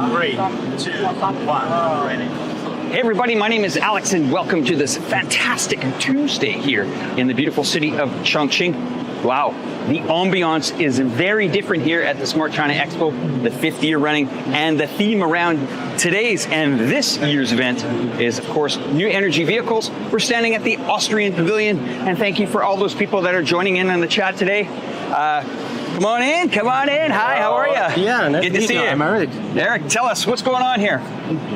3, 2, 1, ready. Hey everybody, my name is Alex and welcome to this fantastic Tuesday here in the beautiful city of Chongqing. Wow, the ambiance is very different here at the Smart China Expo, the 5th year running, and the theme around today's and this year's event is, of course, new energy vehicles. We're standing at the Austrian Pavilion, and thank you for all those people that are joining in on the chat today. Come on in. Hi, how are you? Yeah, nice good to see you. I'm Eric. Eric, tell us what's going on here.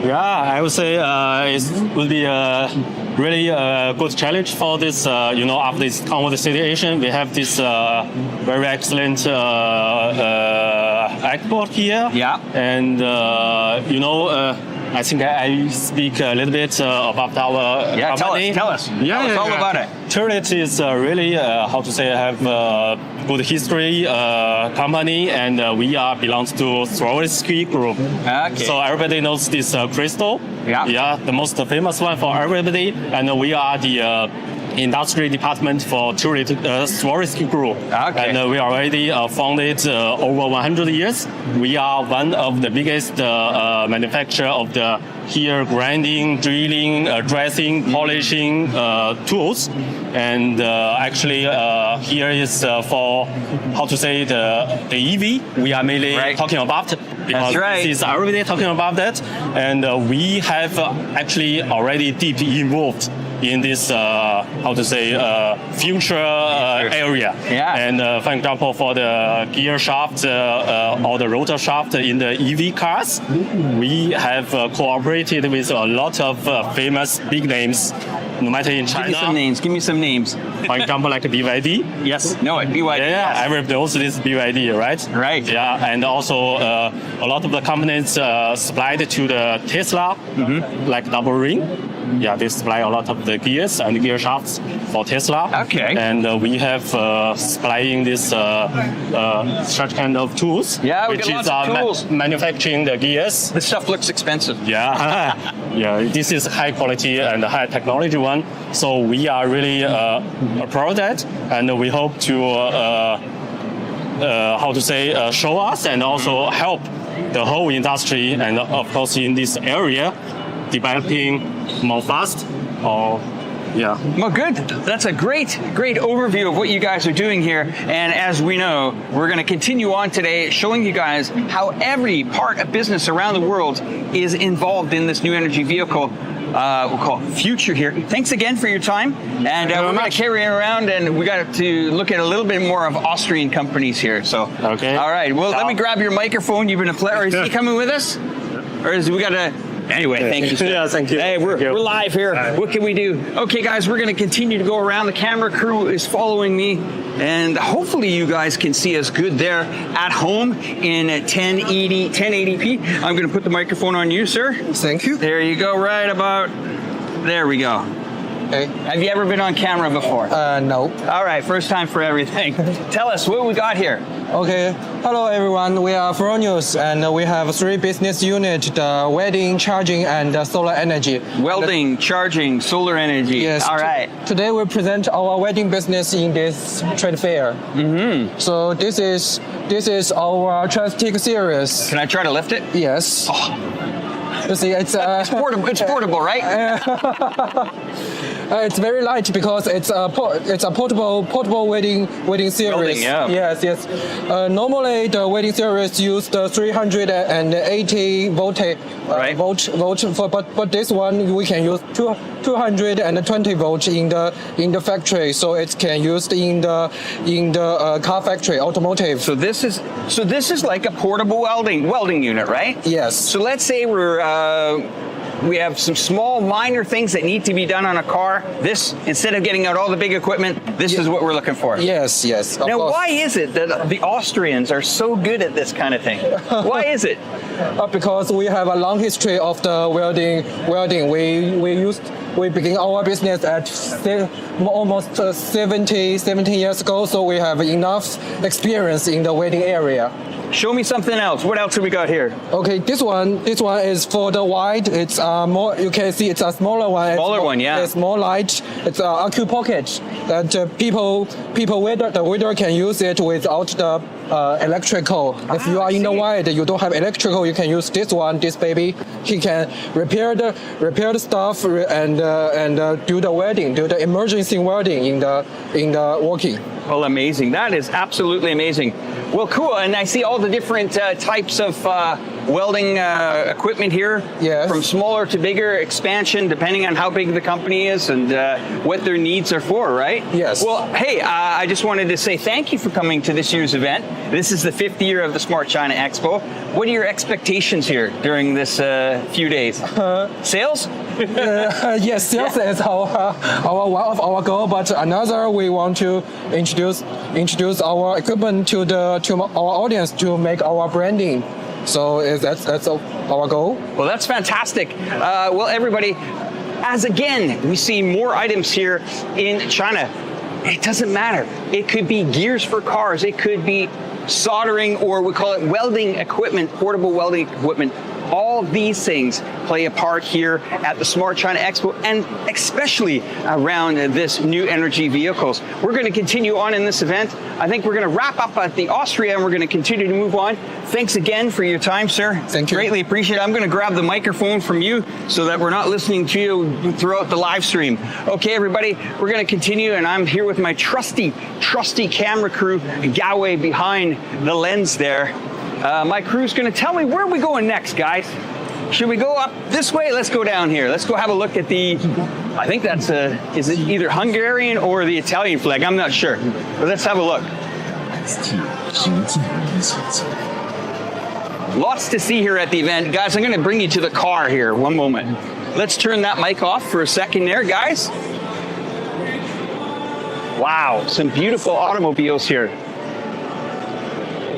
Yeah, I would say it will be a really good challenge for this. After this convert situation, we have this very excellent export here. Yeah. And I think I speak a little bit about our company. Tell us all about it. Turret is really have good history company, and we belongs to Swarovski Group. Okay. So everybody knows this crystal. Yeah, the most famous one for everybody, and we are the industry department for Swarovski Group. Okay. And we already founded over 100 years. We are one of the biggest manufacturer of the grinding, drilling, dressing, polishing tools. And actually here is for the EV we are mainly talking about, because this is everybody talking about that. And we have actually already deeply involved in this future area. Yeah. And for example, for the gear shaft or the rotor shaft in the EV cars, we have cooperated with a lot of famous big names, no matter in China. Give me some names. For example, like BYD. Yes, know it, BYD. Yeah, everybody knows this BYD, right? Right. Yeah, and also a lot of the companies supplied to the Tesla, like Double Ring. Yeah, they supply a lot of the gears and gear shafts for Tesla. Okay. And we have supplying this such kind of tools, which is manufacturing the gears. This stuff looks expensive. Yeah, yeah. This is high quality and high technology one. So we are really proud of that, and we hope to show us and also help the whole industry, and of course in this area, developing more fast. Well, good. That's a great overview of what you guys are doing here. And as we know, we're going to continue on today showing you guys how every part of business around the world is involved in this new energy vehicle. We'll call it Future here. Thanks again for your time. And we're going to carry it around, and we got to look at a little bit more of Austrian companies here. So, okay. All right. Well, let me grab your microphone. You've been a player. Is he coming with us? Or is we got to... Anyway, thank you, sir. Yeah, thank you. Hey, we're live here. What can we do? Okay, guys, we're going to continue to go around. The camera crew is following me, and hopefully you guys can see us good there at home in 1080p. I'm going to put the microphone on you, sir. Thank you. There you go, right about... There we go. Okay. Have you ever been on camera before? No. All right, first time for everything. Tell us what we got here. Okay. Hello, everyone. We are Fronius, and we have 3 business units: the welding, charging, and solar energy. Welding, charging, solar energy. Yes. All right. Today we present our welding business in this trade fair. So this is our Transtick series. Can I try to lift it? Yes. You see, it's portable, right? It's very light because it's a portable welding series. Welding, yeah. Yes. Normally the welding series use the 380 volt. But this one we can use 220 volts in the factory, so it can use in the car factory, automotive. So this is like a portable welding unit, right? Yes. So let's say we have some small minor things that need to be done on a car. This, instead of getting out all the big equipment, this is what we're looking for. Yes. Now, why is it that the Austrians are so good at this kind of thing? Why is it? Because we have a long history of the welding. We begin our business at almost 17 years ago, so we have enough experience in the welding area. Show me something else. What else have we got here? Okay, this one is for the wide. It's more. You can see it's a smaller one. Smaller one, yeah. It's more light. It's a AQ pocket that the reader can use it without the electrical. If you are in the wide, you don't have electrical, you can use this one. This baby, he can repair the stuff and do the welding, do the emergency welding in the working. Well, amazing. That is absolutely amazing. Well, cool. And I see all the different types of welding equipment here. Yes. From smaller to bigger, expansion, depending on how big the company is and what their needs are for, right? Yes. Well, hey, I just wanted to say thank you for coming to this year's event. This is the 5th year of the Smart China Expo. What are your expectations here during this few days? Sales? Yes, sales is one of our goal, but another we want to introduce our equipment to our audience to make our branding. So that's our goal. Well, that's fantastic. Well, everybody, as again we see more items here in China, it doesn't matter. It could be gears for cars. It could be soldering, or we call it welding equipment, portable welding equipment. All these things play a part here at the Smart China Expo, and especially around this new energy vehicles. We're going to continue on in this event. I think we're going to wrap up at the Austria, and we're going to continue to move on. Thanks again for your time, sir. Thank you. Greatly appreciate it. I'm going to grab the microphone from you so that we're not listening to you throughout the live stream. Okay, everybody, we're going to continue, and I'm here with my trusty camera crew, Gawe behind the lens there. My crew's going to tell me where are we going next, guys. Should we go up this way? Let's go down here. Let's go have a look at the, I think that's is it either Hungarian or the Italian flag? I'm not sure. But let's have a look. Lots to see here at the event. Guys, I'm going to bring you to the car here. One moment. Let's turn that mic off for a second there, guys. Wow, some beautiful automobiles here.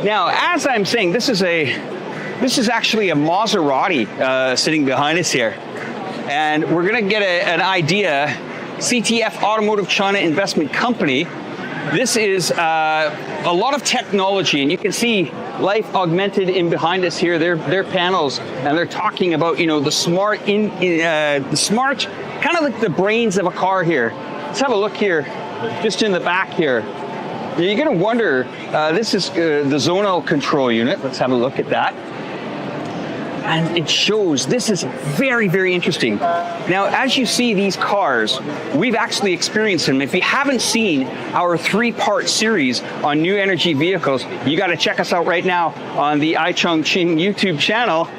Now, as I'm saying, this is actually a Maserati sitting behind us here. And we're going to get an idea. CTF Automotive China Investment Company. This is a lot of technology, and you can see Life Augmented in behind us here. Their panels, and they're talking about the smart, kind of like the brains of a car here. Let's have a look here, just in the back here. You're going to wonder, this is the zonal control unit. Let's have a look at that. And it shows, this is very, very interesting. Now, as you see these cars, we've actually experienced them. If you haven't seen our 3-part series on new energy vehicles, you got to check us out right now on the Chongqing YouTube channel.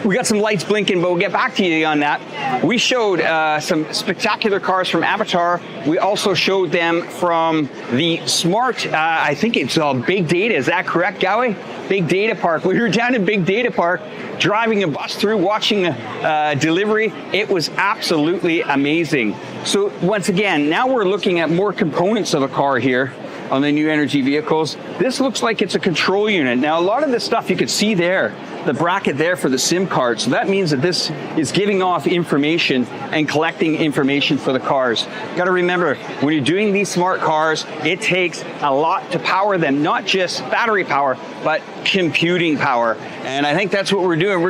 We got some lights blinking, but we'll get back to you on that. We showed some spectacular cars from Avatar. We also showed them from the Smart, I think it's Big Data. Is that correct, Gawe? Big Data Park. We were down in Big Data Park, driving a bus through, watching a delivery. It was absolutely amazing. So once again, now we're looking at more components of a car here on the new energy vehicles. This looks like it's a control unit. Now, a lot of this stuff you could see there, the bracket there for the SIM card. So that means that this is giving off information and collecting information for the cars. Got to remember, when you're doing these smart cars, it takes a lot to power them, not just battery power, but computing power. And I think that's what we're doing.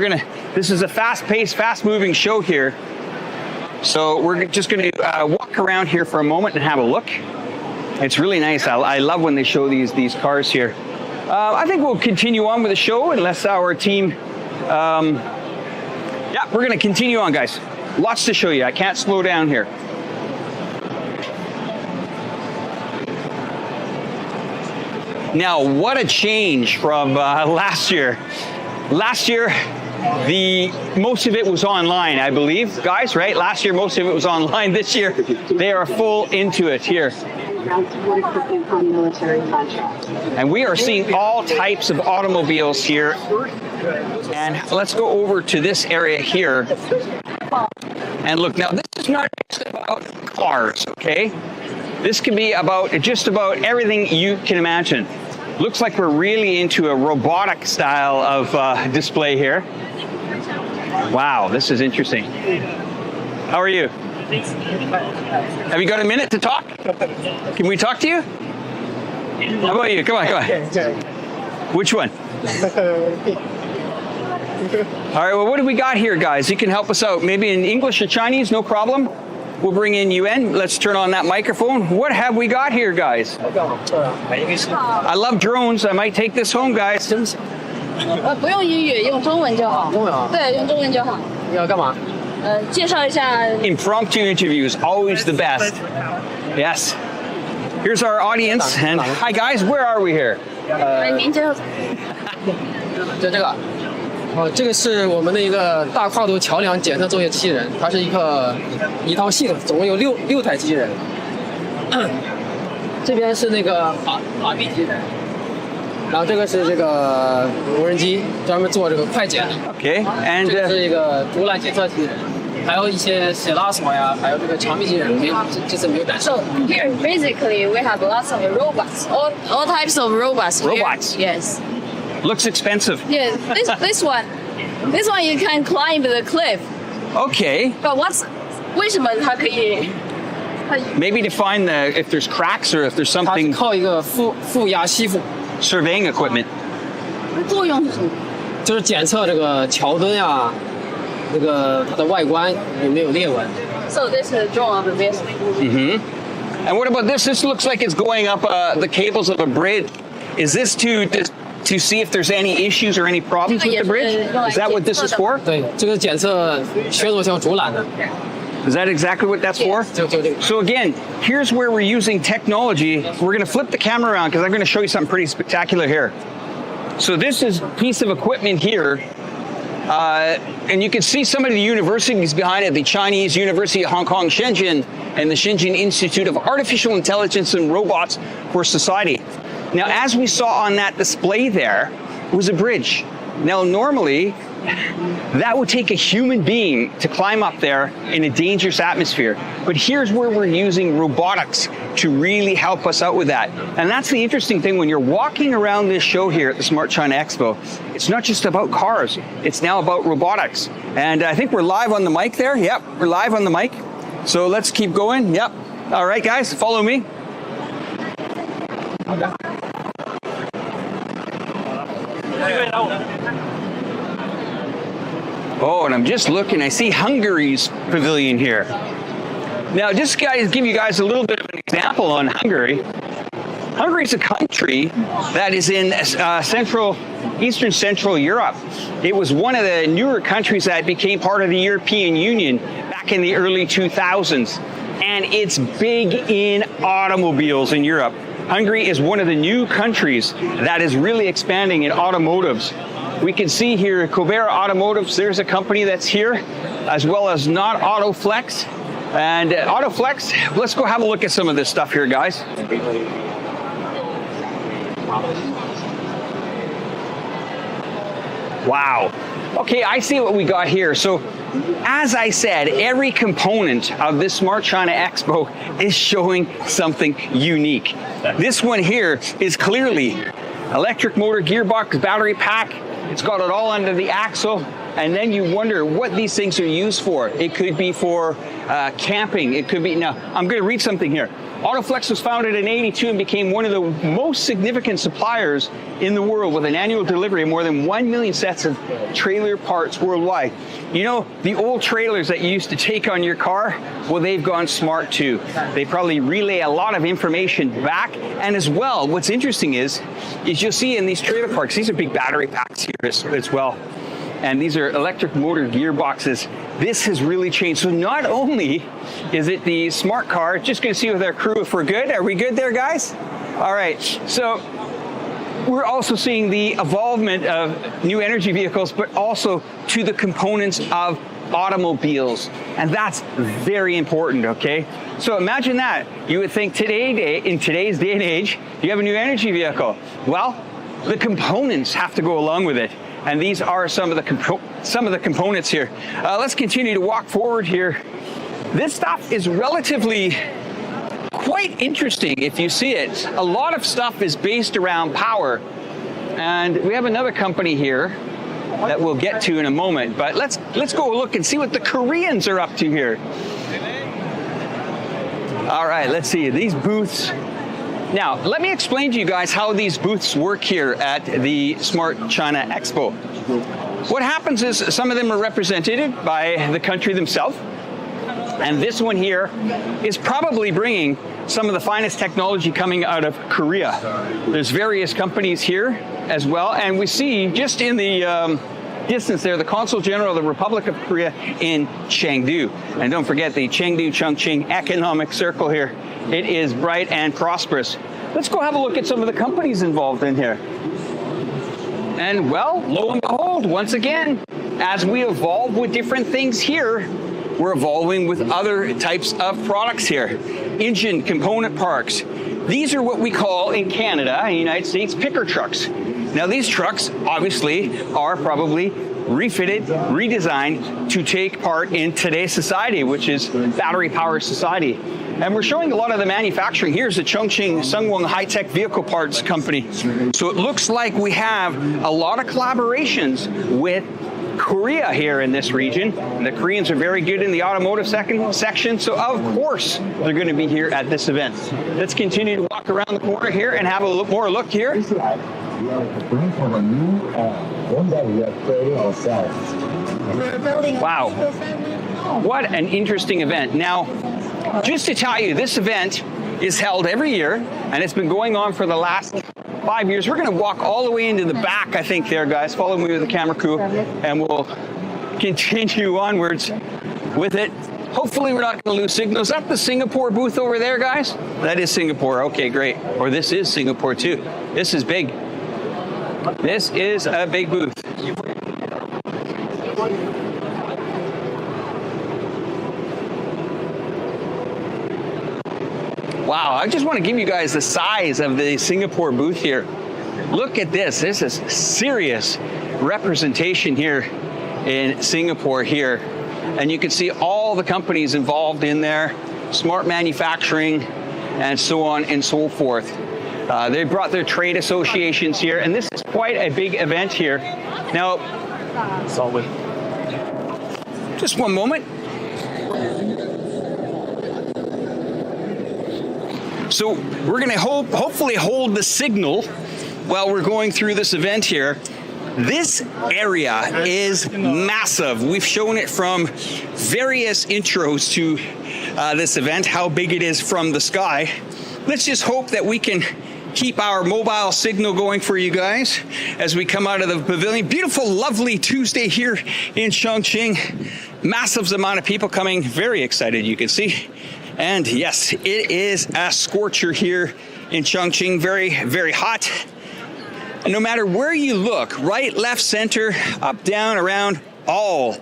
This is a fast-paced, fast-moving show here. So we're just going to walk around here for a moment and have a look. It's really nice. I love when they show these cars here. I think we'll continue on with the show unless our team... yeah, we're going to continue on, guys. Lots to show you. I can't slow down here. Now, what a change from last year. Last year, most of it was online, I believe, guys, right? Last year, most of it was online. This year, they are full into it here. And we are seeing all types of automobiles here. And let's go over to this area here. And look, now this is not just about cars, okay? This can be about just about everything you can imagine. Looks like we're really into a robotic style of display here. Wow, this is interesting. How are you? Have you got a minute to talk? Can we talk to you? How about you? Come on. Which one? All right, well, what do we got here, guys? You can help us out. Maybe in English or Chinese, no problem. We'll bring in Yuan. Let's turn on that microphone. What have we got here, guys? I love drones. I might take this home, guys. 不用英语，用中文就好。中文啊？对，用中文就好。你要干嘛？介绍一下。Impromptu interviews, always the best. Yes. Here's our audience, and hi guys, where are we here? 您介绍。就这个。这个是我们的一个大跨度桥梁检测作业机器人，它是一套系统，总共有六台机器人。这边是那个法币机器人。然后这个是这个无人机，专门做这个快检。Okay, and 这是一个竹篮检测机器人，还有一些写拉锁呀，还有这个墙壁机器人，这次没有展示。So here, basically, we have lots of robots, all types of robots. Robots. Here. Yes. Looks expensive. Yeah, this one you can climb the cliff. Okay. But 为什么它可以？ Maybe to find if there's cracks or if there's 它是 something 靠一个负压吸附。 surveying equipment. 作用是什么？就是检测这个桥墩呀，这个它的外观有没有裂纹。So this is a drone of the vehicle. And what about this? This looks like it's going up the cables of a bridge. Is this to see if there's any issues or any problems with the bridge? Is that what this is for? 对，这个检测旋螺条竹缆的。 Is that exactly what that's for? So again, here's where we're using technology. We're going to flip the camera around because I'm going to show you something pretty spectacular here. So this is a piece of equipment here. And you can see some of the universities behind it, the Chinese University of Hong Kong, Shenzhen, and the Shenzhen Institute of Artificial Intelligence and Robots for Society. Now, as we saw on that display there, was a bridge. Now, normally, that would take a human being to climb up there in a dangerous atmosphere. But here's where we're using robotics to really help us out with that. And that's the interesting thing when you're walking around this show here at the Smart China Expo. It's not just about cars. It's now about robotics. And I think we're live on the mic there. Yep, we're live on the mic. So let's keep going. Yep. All right, guys, follow me. Oh, and I'm just looking, I see Hungary's pavilion here. Now, just guys, give you guys a little bit of an example on Hungary. Hungary is a country that is in Eastern Central Europe. It was one of the newer countries that became part of the European Union back in the early 2000s. And it's big in automobiles in Europe. Hungary is one of the new countries that is really expanding in automotives. We can see here Cobera Automotives, there's a company that's here, as well as Not Autoflex. And Autoflex, let's go have a look at some of this stuff here, guys. Wow. Okay, I see what we got here. So, as I said, every component of this Smart China Expo is showing something unique. This one here is clearly electric motor, gearbox, battery pack. It's got it all under the axle. And then you wonder what these things are used for. It could be for camping. It could be, now, I'm going to read something here. Autoflex was founded in '82 and became one of the most significant suppliers in the world with an annual delivery of more than 1 million sets of trailer parts worldwide. You know, the old trailers that you used to take on your car, well, they've gone smart too. They probably relay a lot of information back. And as well, what's interesting is you'll see in these trailer parks, these are big battery packs here as well. And these are electric motor gearboxes. This has really changed. So not only is it the smart car, just going to see with our crew if we're good. Are we good there, guys? All right. So we're also seeing the evolvement of new energy vehicles, but also to the components of automobiles. And that's very important, okay? So imagine that. You would think in today's day and age, you have a new energy vehicle. Well, the components have to go along with it. And these are some of the components here. Let's continue to walk forward here. This stuff is relatively quite interesting if you see it. A lot of stuff is based around power. And we have another company here that we'll get to in a moment. But let's go look and see what the Koreans are up to here. All right, let's see. These booths Now, let me explain to you guys how these booths work here at the Smart China Expo. What happens is some of them are represented by the country themselves. And this one here is probably bringing some of the finest technology coming out of Korea. There's various companies here as well. And we see just in the distance there, the Consul General of the Republic of Korea in Chengdu. And don't forget the Chengdu-Chongqing economic circle here. It is bright and prosperous. Let's go have a look at some of the companies involved in here. And well, lo and behold, once again, as we evolve with different things here, we're evolving with other types of products here. Engine component parts. These are what we call in Canada, in the United States, picker trucks. Now these trucks obviously are probably refitted, redesigned to take part in today's society, which is battery powered society. And we're showing a lot of the manufacturing. Here's the Chongqing Sungwon High-Tech Vehicle Parts Company. So it looks like we have a lot of collaborations with Korea here in this region. The Koreans are very good in the automotive section, so of course they're going to be here at this event. Let's continue to walk around the corner here and have a more look here. Wow, what an interesting event. Now, just to tell you, this event is held every year, and it's been going on for the last 5 years. We're going to walk all the way into the back, I think, there, guys. Follow me with the camera crew, and we'll continue onwards with it. Hopefully, we're not going to lose signal. Is that the Singapore booth over there, guys? That is Singapore. Okay, great. Or this is Singapore, too. This is big. This is a big booth. Wow, I just want to give you guys the size of the Singapore booth here. Look at this. This is serious representation here in Singapore here. And you can see all the companies involved in there, smart manufacturing, and so on and so forth. They brought their trade associations here, and this is quite a big event here. Now, just one moment. So we're going to hopefully hold the signal while we're going through this event here. This area is massive. We've shown it from various intros to this event, how big it is from the sky. Let's just hope that we can keep our mobile signal going for you guys as we come out of the pavilion. Beautiful, lovely Tuesday here in Chongqing. Massive amount of people coming. Very excited, you can see. And yes, it is a scorcher here in Chongqing. Very, very hot. And no matter where you look, right, left, center, up, down, around, all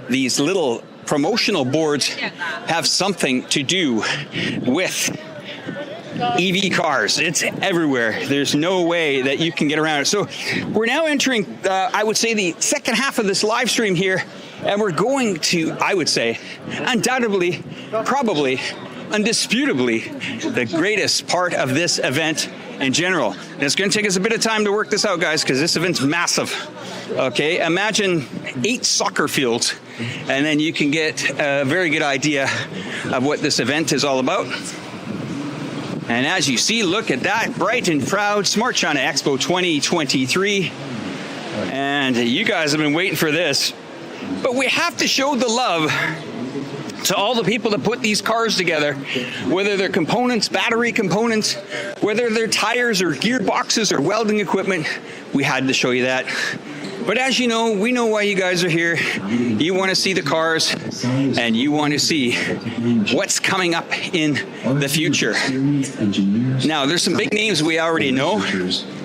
these little promotional boards have something to do with EV cars. It's everywhere. There's no way that you can get around it. So we're now entering, I would say, the second half of this live stream here. And we're going to, I would say, undoubtedly, probably, undisputably, the greatest part of this event in general. And it's going to take us a bit of time to work this out, guys, because this event's massive. Okay, imagine 8 soccer fields, and then you can get a very good idea of what this event is all about. And as you see, look at that, bright and proud Smart China Expo 2023. And you guys have been waiting for this. But we have to show the love to all the people that put these cars together, whether they're components, battery components, whether they're tires or gearboxes or welding equipment. We had to show you that. But as you know, we know why you guys are here. You want to see the cars, and you want to see what's coming up in the future. Now, there's some big names we already know.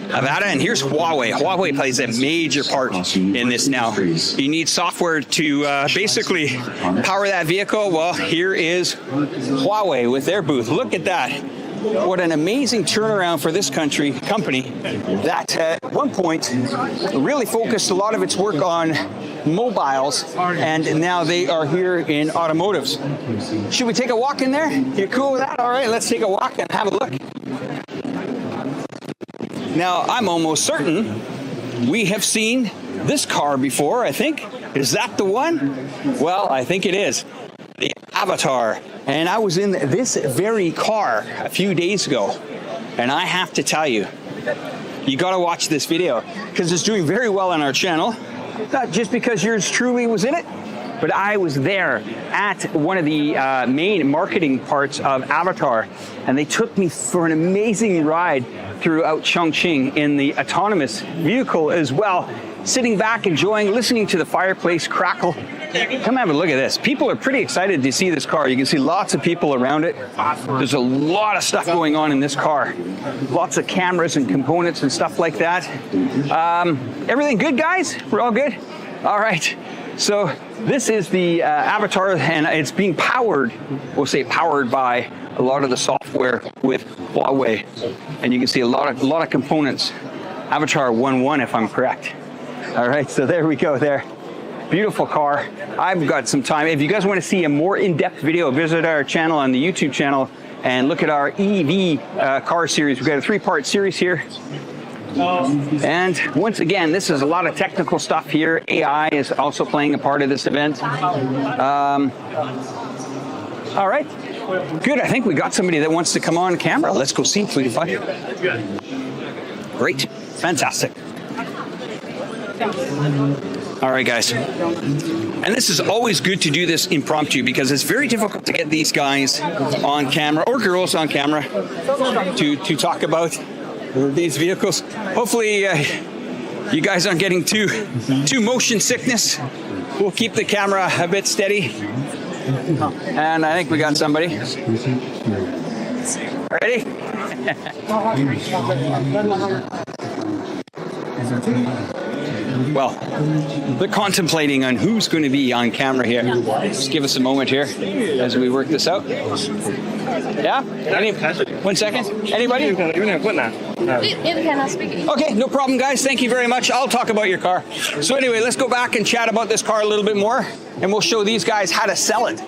Avada, and here's Huawei. Huawei plays a major part in this now. You need software to basically power that vehicle. Well, here is Huawei with their booth. Look at that. What an amazing turnaround for this company that at one point really focused a lot of its work on mobiles, and now they are here in automotives. Should we take a walk in there? You cool with that? All right, let's take a walk and have a look. Now, I'm almost certain we have seen this car before, I think. Is that the one? Well, I think it is. The Avatar. And I was in this very car a few days ago. And I have to tell you, you got to watch this video because it's doing very well on our channel. Not just because yours truly was in it, but I was there at one of the main marketing parts of Avatar, and they took me for an amazing ride throughout Chongqing in the autonomous vehicle as well, sitting back, enjoying, listening to the fireplace crackle. Come have a look at this. People are pretty excited to see this car. You can see lots of people around it. There's a lot of stuff going on in this car. Lots of cameras and components and stuff like that. Everything good, guys? We're all good? All right. So this is the Avatar, and it's being powered, we'll say powered by a lot of the software with Huawei. And you can see a lot of components. Avatar 1.1, if I'm correct. All right, so there we go there. Beautiful car. I've got some time. If you guys want to see a more in-depth video, visit our channel on the YouTube channel and look at our EV car series. We've got a 3-part series here. And once again, this is a lot of technical stuff here. AI is also playing a part of this event. All right, good. I think we got somebody that wants to come on camera. Let's go see if we can find it. Great, fantastic. All right, guys. And this is always good to do this impromptu because it's very difficult to get these guys on camera or girls on camera to talk about these vehicles. Hopefully you guys aren't getting too motion sickness. We'll keep the camera a bit steady. And I think we got somebody. Ready? Well, they're contemplating on who's going to be on camera here. Just give us a moment here as we work this out. Yeah? 1 second. Anybody? Okay, no problem, guys. Thank you very much. I'll talk about your car. So anyway, let's go back and chat about this car a little bit more, and we'll show these guys how to sell it.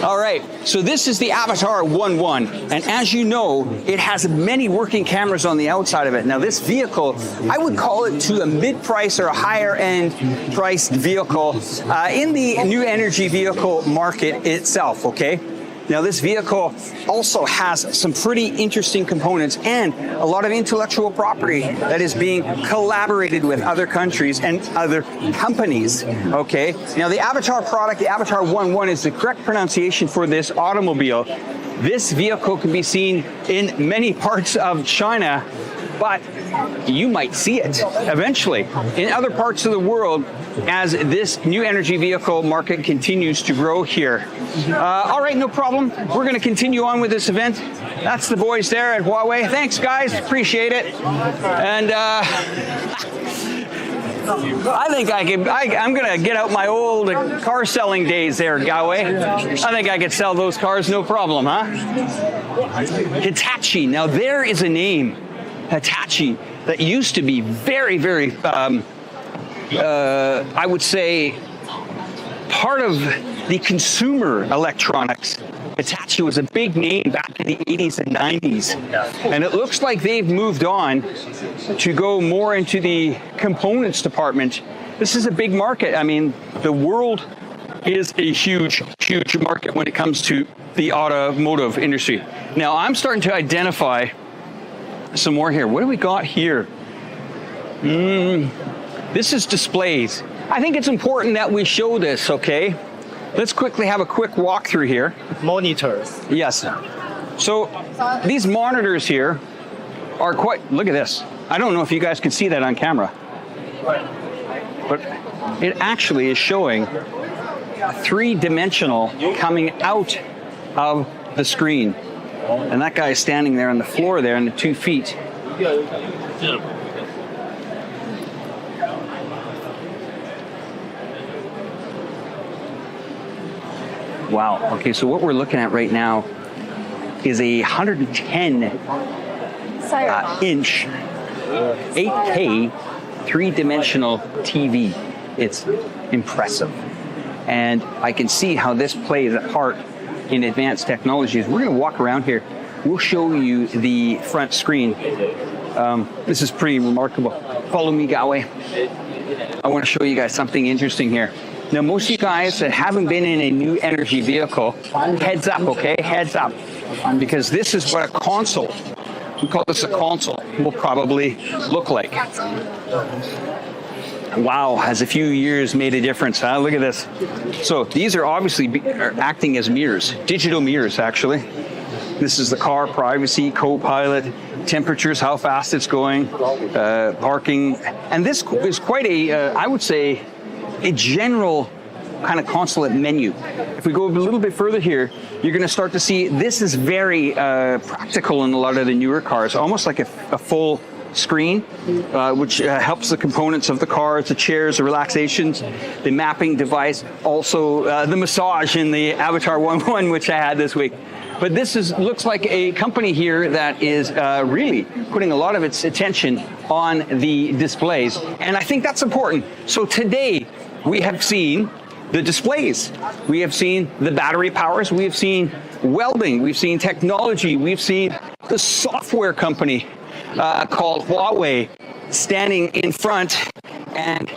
All right, so this is the Avatar 1.1, and as you know, it has many working cameras on the outside of it. Now, this vehicle, I would call it to a mid-price or a higher-end priced vehicle in the new energy vehicle market itself, okay? Now, this vehicle also has some pretty interesting components and a lot of intellectual property that is being collaborated with other countries and other companies, okay? Now, the Avatar product, the Avatar 1.1 is the correct pronunciation for this automobile. This vehicle can be seen in many parts of China, but you might see it eventually in other parts of the world as this new energy vehicle market continues to grow here. All right, no problem. We're going to continue on with this event. That's the boys there at Huawei. Thanks, guys. Appreciate it. And I think I'm going to get out my old car selling days there, Galway. I think I could sell those cars no problem, huh? Hitachi. Now, there is a name, Hitachi, that used to be very, very, I would say, part of the consumer electronics. Hitachi was a big name back in the 80s and 90s. And it looks like they've moved on to go more into the components department. This is a big market. I mean, the world is a huge, huge market when it comes to the automotive industry. Now, I'm starting to identify some more here. What do we got here? This is displays. I think it's important that we show this, okay? Let's quickly have a quick walkthrough here. Monitors. Yes. So these monitors here are quite, look at this. I don't know if you guys can see that on camera, but it actually is showing three-dimensional coming out of the screen. And that guy is standing there on the floor there on the 2 feet. Wow. Okay, so what we're looking at right now is a 110-inch 8K three-dimensional TV. It's impressive. And I can see how this plays a part in advanced technologies. We're going to walk around here. We'll show you the front screen. This is pretty remarkable. Follow me, Galway. I want to show you guys something interesting here. Now, most of you guys that haven't been in a new energy vehicle, heads up, okay? Heads up. Because this is what a console we call this a console, will probably look like. Wow, has a few years made a difference, huh? Look at this. So these are obviously are acting as mirrors, digital mirrors, actually. This is the car, privacy, co-pilot, temperatures, how fast it's going, parking. And this is quite a, I would say, a general kind of console menu. If we go a little bit further here, you're going to start to see this is very practical in a lot of the newer cars, almost like a full screen, which helps the components of the cars, the chairs, the relaxations, the mapping device, also the massage in the Avatar 1.1, which I had this week. But this looks like a company here that is really putting a lot of its attention on the displays. And I think that's important. So today we have seen the displays. We have seen the battery powers. We have seen welding. We've seen technology. We've seen the software company called Huawei standing in front and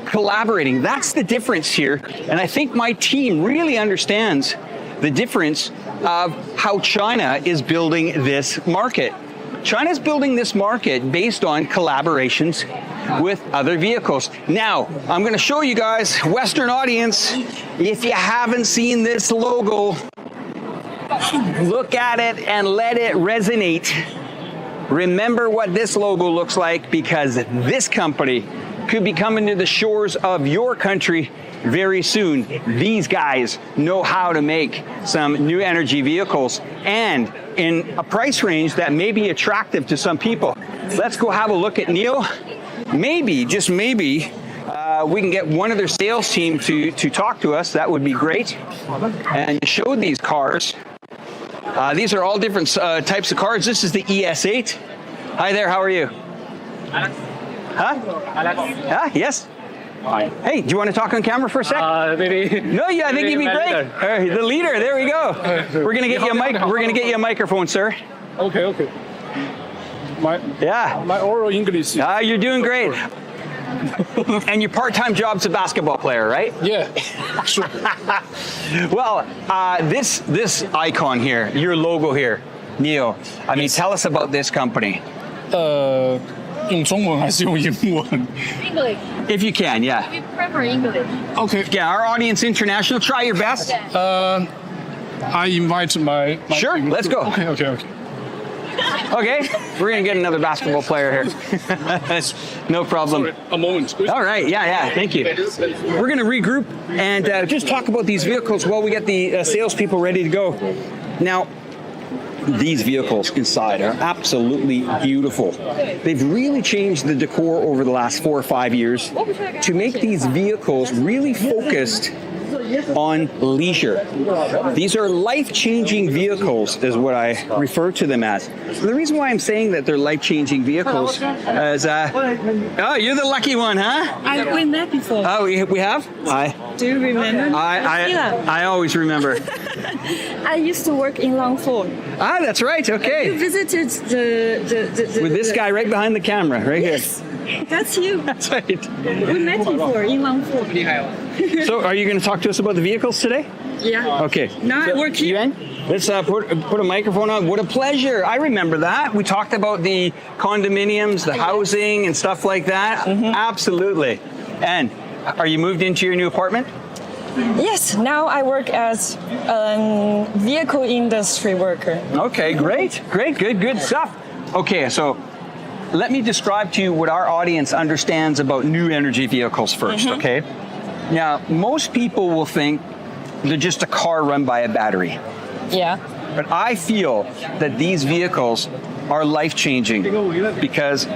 collaborating. That's the difference here. And I think my team really understands the difference of how China is building this market. China's building this market based on collaborations with other vehicles. Now, I'm going to show you guys, Western audience, if you haven't seen this logo, look at it and let it resonate. Remember what this logo looks like, because this company could be coming to the shores of your country very soon. These guys know how to make some new energy vehicles, and in a price range that may be attractive to some people. Let's go have a look at NIO. Maybe, just maybe, we can get one of their sales team to talk to us. That would be great. And show these cars. These are all different types of cars. This is the ES8. Hi there, how are you? Alex. Huh? Alex. Yes. Hi. Hey, do you want to talk on camera for a sec? Maybe. No, yeah, I think you'd be great. The leader, there we go. We're gonna get you a mic. We're gonna get you a microphone, sir. Okay. My oral English. You're doing great. And your part-time job's a basketball player, right? Yeah. Sure. Well, this icon here, your logo here, NIO. I mean, tell us about this company. 用中文还是用英文 English. If you can, yeah. We prefer English. Okay. Yeah, our audience international. Try your best. I invite my Sure, let's go. Okay. Okay, we're gonna get another basketball player here. No problem. Sorry, a moment. All right, yeah, thank you. We're gonna regroup and just talk about these vehicles while we get the salespeople ready to go. Now, these vehicles inside are absolutely beautiful. They've really changed the decor over the last 4 or 5 years to make these vehicles really focused on leisure. These are life-changing vehicles is what I refer to them as. The reason why I'm saying that they're life-changing vehicles is, oh, you're the lucky one, huh? We met before. Oh, we have? Do you remember? I always remember. I used to work in Langford. Ah, that's right, You okay. visited the With this guy right behind the camera, right Yes, that's you. here. That's right. We met before in Langford. So are you going to talk to us about the vehicles today? Yeah. Okay. Now I work You here. in? Let's put a microphone on. What a pleasure. I remember that. We talked about the condominiums, the housing and stuff like that. Absolutely. And are you moved into your new apartment? Yes, now I work as a vehicle industry worker. Okay, great. Good stuff. Okay, so let me describe to you what our audience understands about new energy vehicles first, okay? Now, most people will think they're just a car run by a battery. Yeah. But I feel that these vehicles are life-changing because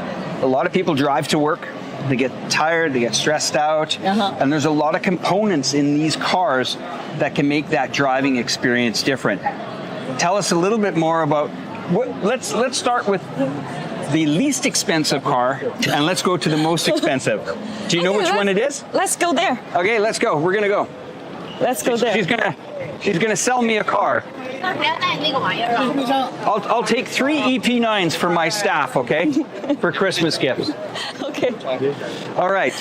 a lot of people drive to work, they get tired, they get stressed out, and there's a lot of components in these cars that can make that driving experience different. Tell us a little bit more about, let's start with the least expensive car, and let's go to the most expensive. Do you know which one it is? Let's go there. Okay, let's go. We're gonna go. Let's go there. She's gonna sell me a car. I'll take 3 EP9s for my staff, okay? For Christmas gifts. Okay. All right.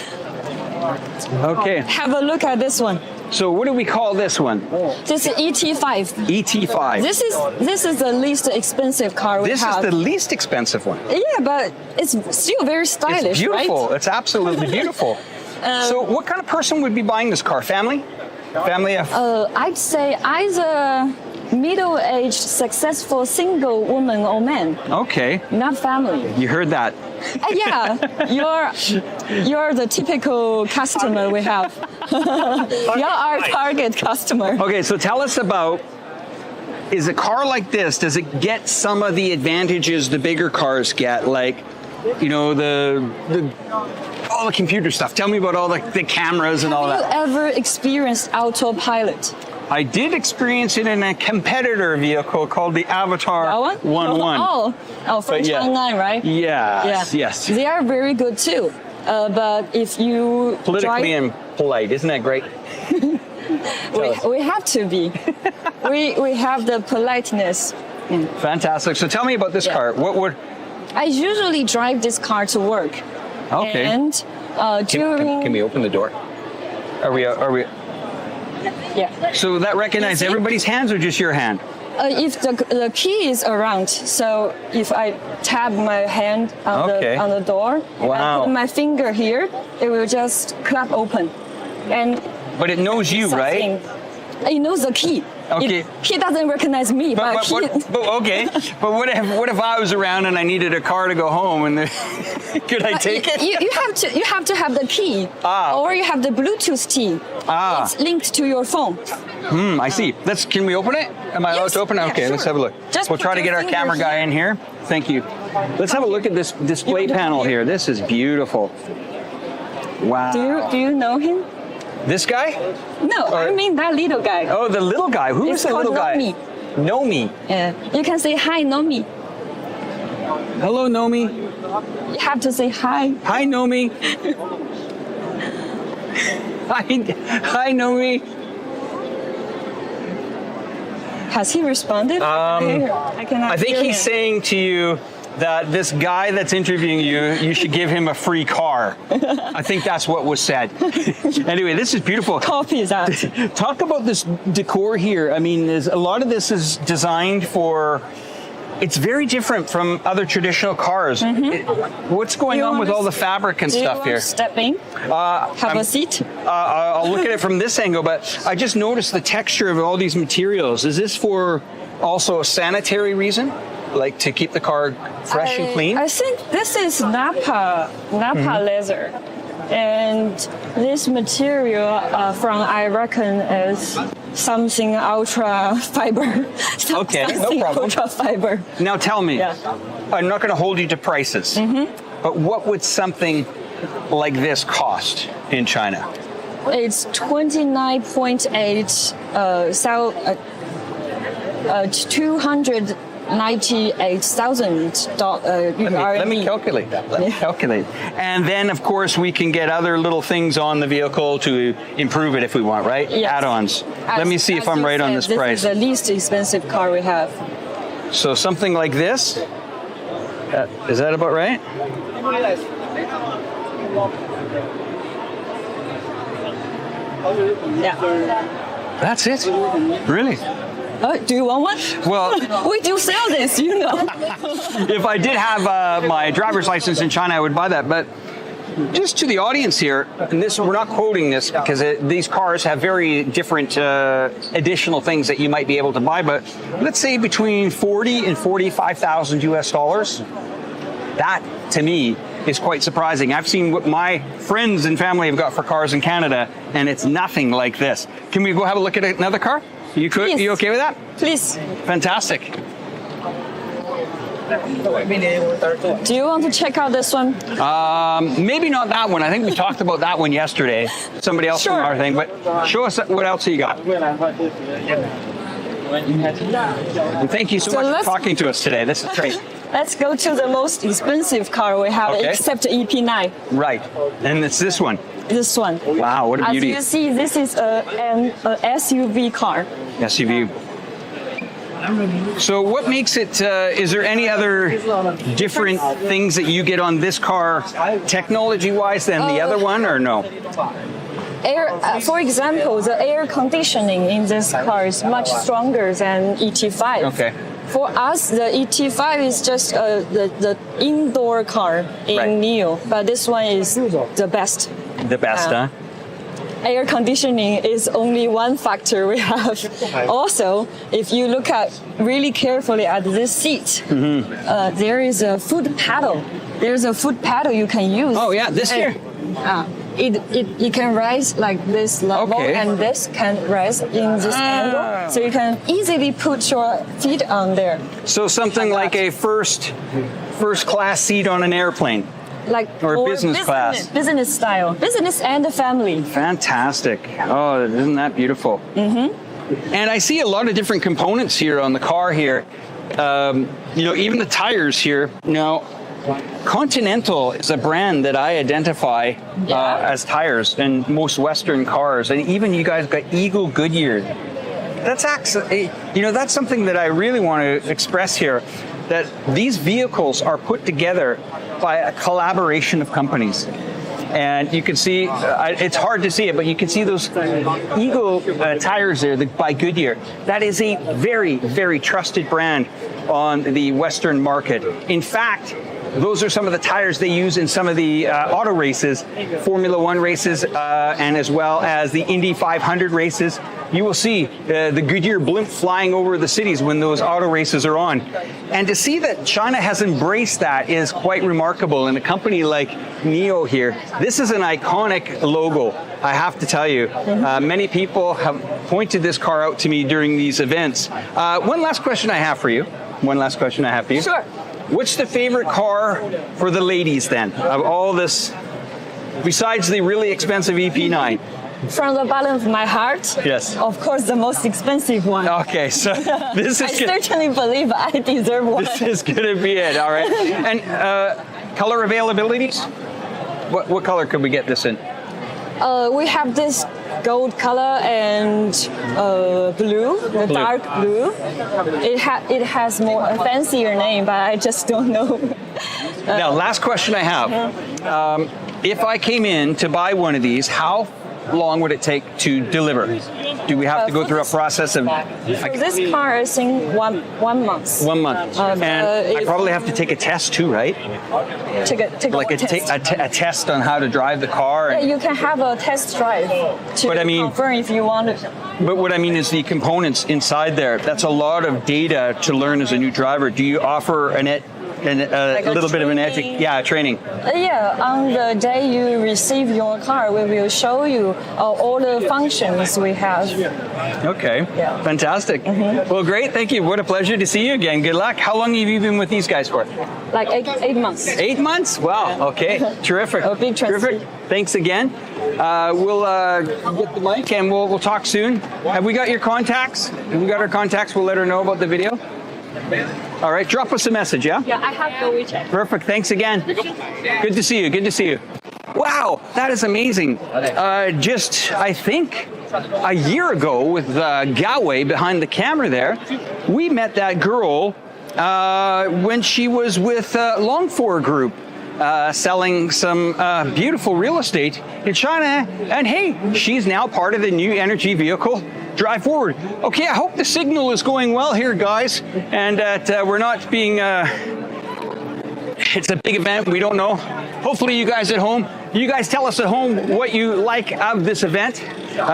Okay. Have a look at this one. So what do we call this one? This is ET5. ET5. This is the least expensive car we This have. is the least expensive one. Yeah, but it's still very stylish, It's beautiful. right? It's absolutely beautiful. So what kind of person would be buying this car? Family? Family of... I'd say either middle-aged, successful single woman or man, Okay. not family. You heard that. Yeah, you're the typical customer we have. You're our target customer. Okay, so tell us about, is a car like this, does it get some of the advantages the bigger cars get? Like, you know, all the computer stuff. Tell me about all the cameras and all Have that. you ever experienced autopilot? I did experience it in a competitor vehicle called the Avatar That one? 1.1. Oh, from But yeah. Chongqing, right? Yes. They are very good too. But if you Politically drive, and polite, isn't that great? we have to be. we have the politeness. Fantastic. So tell me about this Yeah. car. What would... I usually drive this car to work. Okay. And during Can we open the door? Are we? yeah. So that recognizes You see? everybody's hands or just your hand? If the key is around, so if I tap my hand on Okay. the door, Wow. I put my finger here, it will just clap open, and But it knows you, right? something- It knows the key. Okay. He doesn't recognize me, but, Okay. But what if I was around and I needed a car to go home and could I take it? You have to have the key, Ah, or you have the Bluetooth key. Ah. It's linked to your phone. I see. Can we open it? Am I allowed Yes. to open it? Yeah, Okay, let's sure. have a look. Just We'll put try to your get our finger camera guy here. in here. Thank you. Let's have a look at this display panel here. This is beautiful. Wow. Do you know him? This guy? No, I mean that little guy. Oh, the little guy. Who is It's the called little guy? Nomi. Nomi. Yeah. You can say hi, Nomi. Hello, Nomi. You have to say hi. Hi, Nomi. Hi, Nomi. Has he responded? I cannot I think hear he's him. saying to you that this guy that's interviewing you should give him a free car. I think that's what was said. Anyway, this is beautiful. Copy that. Talk about this decor here. I mean, a lot of this is designed for. It's very different from other traditional cars. What's going You on with wanna all the fabric and Do you stuff want here? to step in? Have a seat? I'll look at it from this angle, but I just noticed the texture of all these materials. Is this for also a sanitary reason? Like to keep the car fresh and clean? I think this is Napa leather. And this material I reckon is something ultra fiber. Okay, no Something problem. Ultra fiber. Now tell me, Yeah. I'm not going to hold you to prices, but what would something like this cost in China? It's 29.8 $298,000 Let me calculate that. Let me calculate. And then, of course, we can get other little things on the vehicle to improve it if we want, right? Yes. Add-ons. Let me see if I'm right on this price. This is the least expensive car we have. So something like this, is that about right? Yeah. That's it? Really? Do you want one? Well, We do sell this, you know. if I did have my driver's license in China, I would buy that. But just to the audience here, and this we're not quoting this because these cars have very different additional things that you might be able to buy. But let's say between 40 and 45,000 US dollars. That to me is quite surprising. I've seen what my friends and family have got for cars in Canada, and it's nothing like this. Can we go have a look at another car? You could? Please. You okay with that? Please. Fantastic. Do you want to check out this one? Maybe not that one. I think we talked about that one yesterday. Somebody else from Sure. our thing, but show us what else you got. And thank you so So much for let's- talking to us today. This is great. Let's go to the most expensive car we have, Okay. except EP9. Right. And it's this one. This one. Wow, what a As beauty. you see, this is an SUV car. SUV. So what makes it, is there any other different things that you get on this car technology-wise than the other one, or no? For example, the air conditioning in this car is much stronger than ET5. Okay. For us, the ET5 is just the indoor car in NEO, but this one is the best. The best, huh? Air conditioning is only one factor we have. Also, if you look at really carefully at this seat, there is a foot pedal. There's a foot pedal you can use. Oh yeah, this here. It can rise like this level, and this can rise in this angle, so you can easily put your feet on there. So something like a first class seat on an airplane. Or business class. Business style. Business and family. Fantastic. Oh, isn't that beautiful? And I see a lot of different components here on the car here. Even the tires here. Now, Continental is a brand that I identify as tires in most Western cars. And even you guys got Eagle Goodyear. That's actually, that's something that I really want to express here, that these vehicles are put together by a collaboration of companies. And you can see, it's hard to see it, but you can see those Eagle tires there by Goodyear. That is a very, very trusted brand on the Western market. In fact, those are some of the tires they use in some of the auto races, Formula One races, and as well as the Indy 500 races. You will see the Goodyear blimp flying over the cities when those auto races are on. And to see that China has embraced that is quite remarkable. And a company like NEO here, this is an iconic logo, I have to tell you. Many people have pointed this car out to me during these events. One last question I have for you. Sure. What's the favorite car for the ladies then, of all this, besides the really expensive EP9? From the bottom of my heart, yes, of course, the most expensive one. Okay, so this is. I certainly believe I deserve one. This is going to be it. All right. And color availabilities? What color could we get this in? We have this gold color and blue, the dark blue. It has more a fancier name, but I just don't know. Now, last question I have. If I came in to buy one of these, how long would it take to deliver? Do we have to go through a process of... For this car, I think 1 month. 1 month. And I probably have to take a test too, right? Take a test on how to drive the car. Yeah, you can have a test drive to confirm if you want it. But what I mean is the components inside there. That's a lot of data to learn as a new driver. Do you offer a little bit of an training? Yeah, on the day you receive your car, we will show you all the functions we have. Okay, fantastic. Well, great, thank you. What a pleasure to see you again. Good luck. How long have you been with these guys for? Like 8 months. 8 months? Wow, okay, terrific. A big terrific. Thanks again. We'll get the mic and we'll talk soon. Have we got your contacts? Have we got our contacts? We'll let her know about the video. All right, drop us a message, yeah? Yeah, I have the WeChat. Perfect, thanks again. Good to see you, Wow, that is amazing. Just, I think, a year ago with Galway behind the camera there, we met that girl when she was with Longfor Group, selling some beautiful real estate in China. And hey, she's now part of the new energy vehicle Drive Forward. Okay, I hope the signal is going well here, guys, and that we're not being... it's a big event, we don't know. Hopefully you guys at home, you guys tell us at home what you like of this event.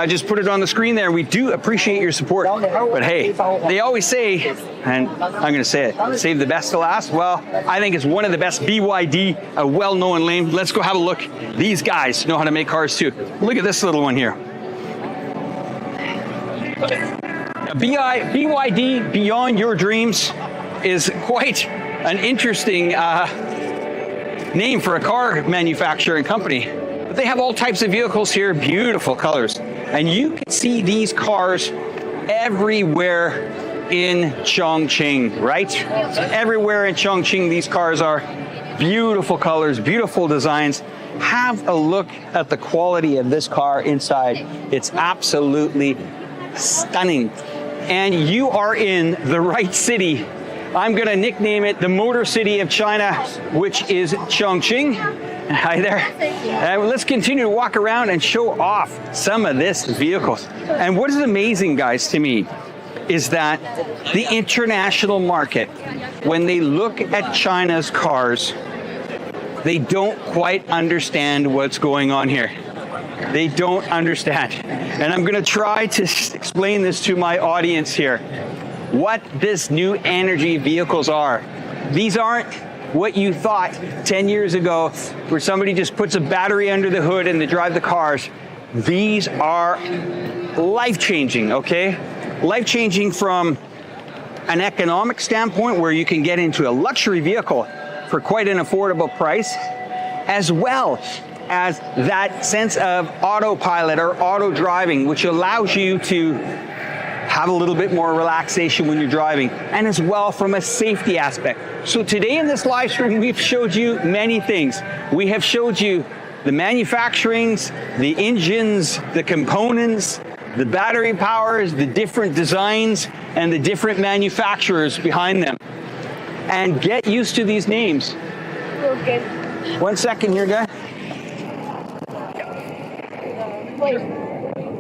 Just put it on the screen there. We do appreciate your support. But hey, they always say, and I'm going to say it, save the best to last. Well, I think it's one of the best. BYD, a well-known name. Let's go have a look. These guys know how to make cars too. Look at this little one here. BYD, Beyond Your Dreams, is quite an interesting name for a car manufacturing company. But they have all types of vehicles here, beautiful colors. And you can see these cars everywhere in Chongqing, right? Everywhere in Chongqing, these cars are beautiful colors, beautiful designs. Have a look at the quality of this car inside. It's absolutely stunning. And you are in the right city. I'm going to nickname it the Motor City of China, which is Chongqing. Hi there. Let's continue to walk around and show off some of this vehicles. And what is amazing, guys, to me, is that the international market, when they look at China's cars, they don't quite understand what's going on here. They don't understand. And I'm going to try to explain this to my audience here. What this new energy vehicles are. These aren't what you thought 10 years ago, where somebody just puts a battery under the hood and they drive the cars. These are life-changing, okay? Life-changing from an economic standpoint, where you can get into a luxury vehicle for quite an affordable price, as well as that sense of autopilot or auto driving, which allows you to have a little bit more relaxation when you're driving, and as well from a safety aspect. So today in this live stream, we've showed you many things. We have showed you the manufacturings, the engines, the components, the battery powers, the different designs, and the different manufacturers behind them. And get used to these names. Okay. 1 second here, guy. Wait.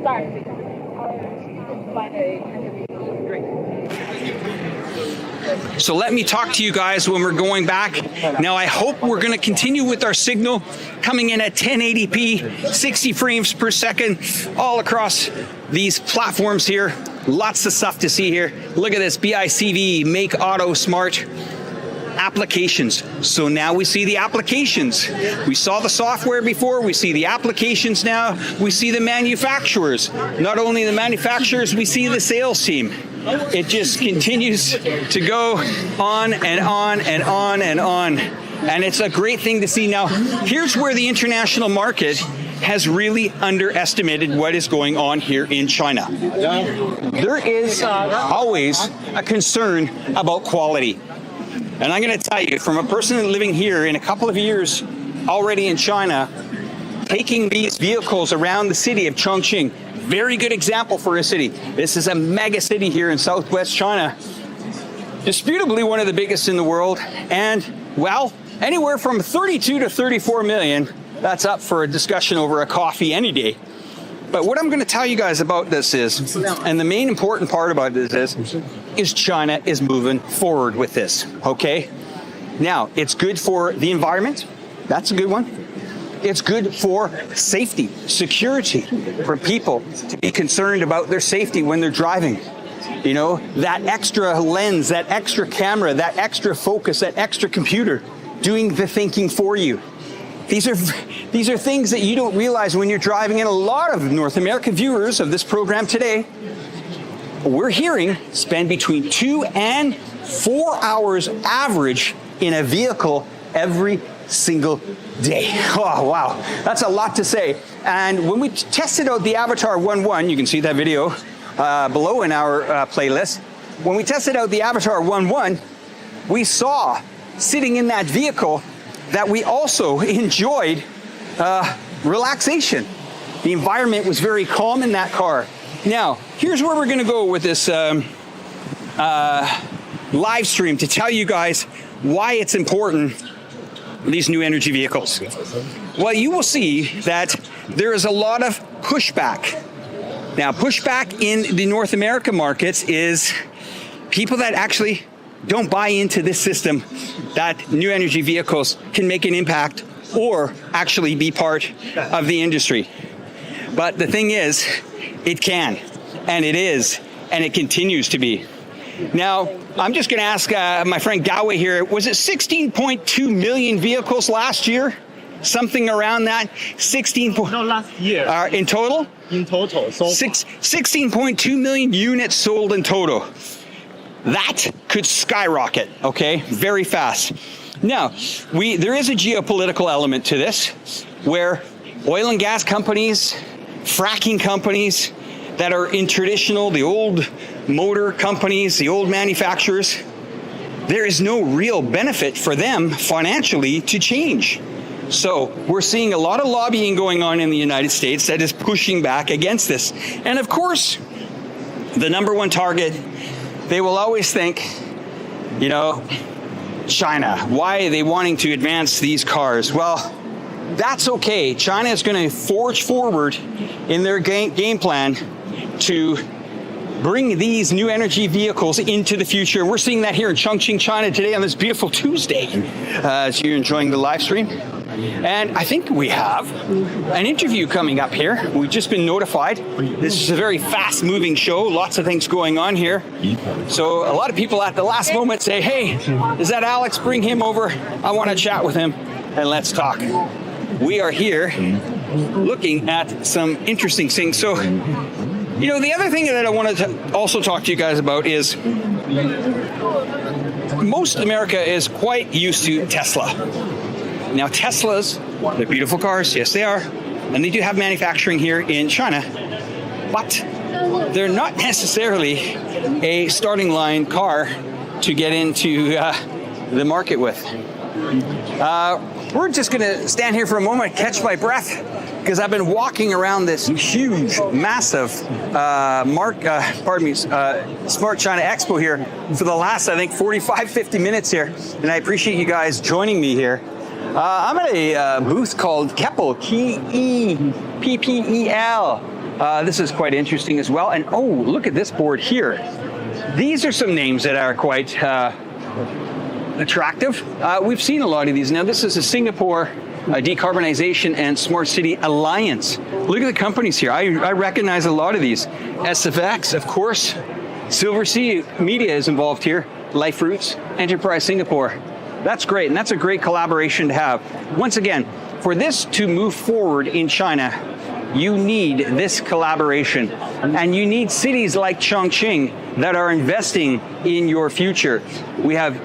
Start. So let me talk to you guys when we're going back. Now I hope we're going to continue with our signal coming in at 1080p, 60 frames per second, all across these platforms here. Lots of stuff to see here. Look at this, BICV, Make Auto Smart applications. So now we see the applications. We saw the software before, we see the applications now, we see the manufacturers. Not only the manufacturers, we see the sales team. It just continues to go on and on and on and on. And it's a great thing to see. Now, here's where the international market has really underestimated what is going on here in China. There is always a concern about quality. And I'm going to tell you, from a person living here in a couple of years already in China, taking these vehicles around the city of Chongqing, very good example for a city. This is a mega city here in southwest China, disputably one of the biggest in the world, and, well, anywhere from 32 to 34 million. That's up for a discussion over a coffee any day. But what I'm going to tell you guys about this is, and the main important part about this is China is moving forward with this, okay? Now, it's good for the environment. That's a good one. It's good for safety, security, for people to be concerned about their safety when they're driving. You know, that extra lens, that extra camera, that extra focus, that extra computer doing the thinking for you. These are things that you don't realize when you're driving, and a lot of North American viewers of this program today, we're hearing, spend between 2 and 4 hours average in a vehicle every single day. Oh, wow. That's a lot to say. And when we tested out the Avatar 1.1, you can see that video below in our playlist. When we tested out the Avatar 1.1, we saw sitting in that vehicle that we also enjoyed relaxation. The environment was very calm in that car. Now, here's where we're going to go with this live stream to tell you guys why it's important, these new energy vehicles. Well, you will see that there is a lot of pushback. Now, pushback in the North American markets is people that actually don't buy into this system, that new energy vehicles can make an impact or actually be part of the industry. But the thing is, it can, and it is, and it continues to be. Now, I'm just going to ask my friend Gawe here, was it 16.2 million vehicles last year? Something around that? 16. No, last year. In total? In total. So 16.2 million units sold in total. That could skyrocket, okay, very fast. Now, there is a geopolitical element to this, where oil and gas companies, fracking companies that are in traditional, the old motor companies, the old manufacturers, there is no real benefit for them financially to change. So we're seeing a lot of lobbying going on in the United States that is pushing back against this. And of course, the number one target, they will always think, you know, China. Why are they wanting to advance these cars? Well, that's okay. China is going to forge forward in their game plan to bring these new energy vehicles into the future. We're seeing that here in Chongqing, China today on this beautiful Tuesday as you're enjoying the live stream. And I think we have an interview coming up here. We've just been notified. This is a very fast-moving show, lots of things going on here. So a lot of people at the last moment say, hey, is that Alex? Bring him over. I want to chat with him and let's talk. We are here looking at some interesting things. So, you know, the other thing that I wanted to also talk to you guys about is most America is quite used to Tesla. Now, Teslas, they're beautiful cars. Yes, they are. And they do have manufacturing here in China. But they're not necessarily a starting line car to get into the market with. We're just going to stand here for a moment, catch my breath, because I've been walking around this huge, massive Smart China Expo here for the last, I think, 45, 50 minutes here. And I appreciate you guys joining me here. I'm at a booth called Keppel, K-E-P-P-E-L. This is quite interesting as well. And oh, look at this board here. These are some names that are quite attractive. We've seen a lot of these. Now, this is a Singapore Decarbonization and Smart City Alliance. Look at the companies here. I recognize a lot of these. SFX, of course. Silver Sea Media is involved here. Life Roots, Enterprise Singapore. That's great, and that's a great collaboration to have. Once again, for this to move forward in China, you need this collaboration. And you need cities like Chongqing that are investing in your future. We have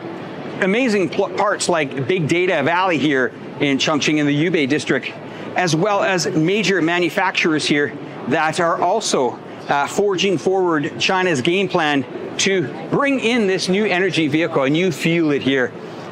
amazing parts like Big Data Valley here in Chongqing in the Yubei district, as well as major manufacturers here that are also forging forward China's game plan to bring in this new energy vehicle, and you feel it here.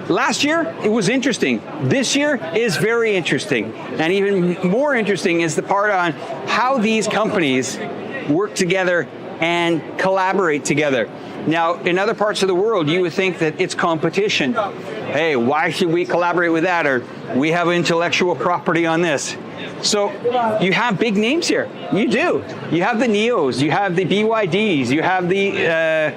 Last year, it was interesting. This year is very interesting. And even more interesting is the part on how these companies work together and collaborate together. Now, in other parts of the world, you would think that it's competition. Hey, why should we collaborate with that? Or we have intellectual property on this. So you have big names here. You do. You have the NEOs, you have the BYDs, you have the,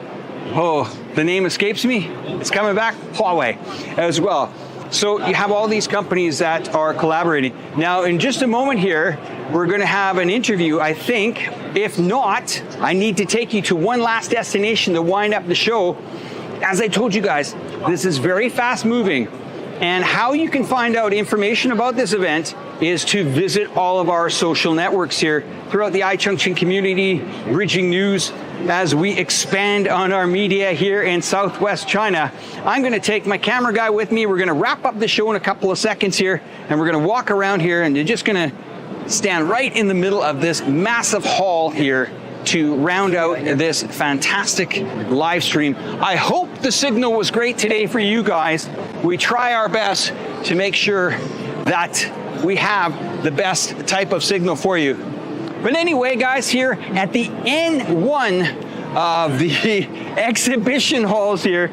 the name escapes me. It's coming back, Huawei as well. So you have all these companies that are collaborating. Now, in just a moment here, we're going to have an interview, I think. If not, I need to take you to one last destination to wind up the show. As I told you guys, this is very fast moving. And how you can find out information about this event is to visit all of our social networks here throughout the iChongqing community, Bridging News, as we expand on our media here in Southwest China. I'm going to take my camera guy with me. We're going to wrap up the show in a couple of seconds here, and we're going to walk around here, and you're just going to stand right in the middle of this massive hall here to round out this fantastic live stream. I hope the signal was great today for you guys. We try our best to make sure that we have the best type of signal for you. But anyway, guys, here at the N1 of the exhibition halls here,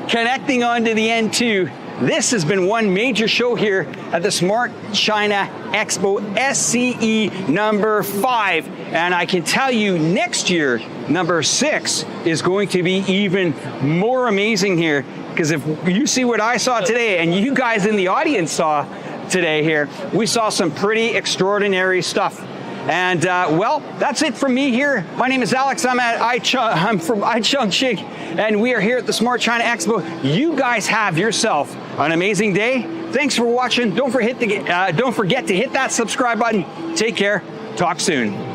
connecting onto the N2, this has been one major show here at the Smart China Expo SCE number 5. And I can tell you next year, number 6 is going to be even more amazing here. Because if you see what I saw today, and you guys in the audience saw today here, we saw some pretty extraordinary stuff. And well, that's it from me here. My name is Alex. I'm from iChongqing, and we are here at the Smart China Expo. You guys have yourself an amazing day. Thanks for watching. Don't forget to hit that subscribe button. Take care. Talk soon.